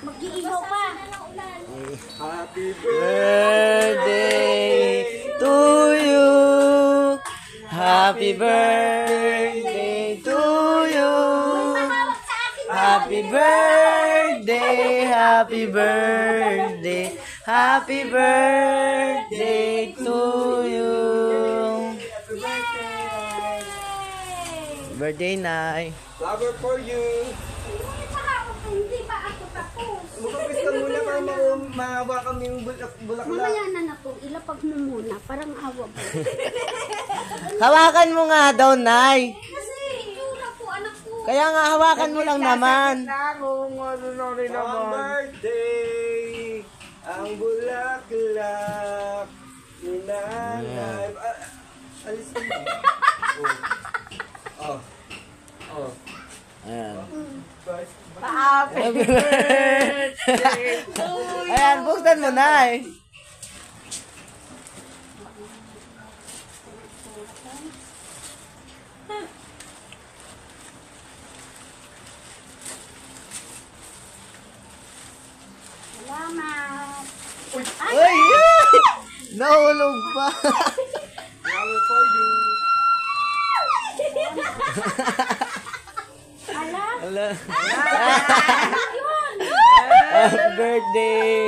Mag-iihaw pa. Happy birthday to you. Happy birthday to you. Happy birthday, happy birthday, happy birthday to you. Birthday, Nay. Flower for you. Hindi pa ako tapos. Magpapis ka muna para mahawa kami yung bulaklak. Mamaya na na po, ilapag mo muna. Parang awa ba? Hawakan mo nga daw, Nay. Kasi yura po, anak ko. Kaya nga, hawakan mo lang naman. Happy birthday! Ang bulaklak ni nanay. Alis mo. Oh. Oh. Ayan. Happy birthday to you. Ayan, buksan mo, Nay. Salamat. Uy! Nahulog pa. Flower for you. Ala? Ala. Yun! Happy birthday.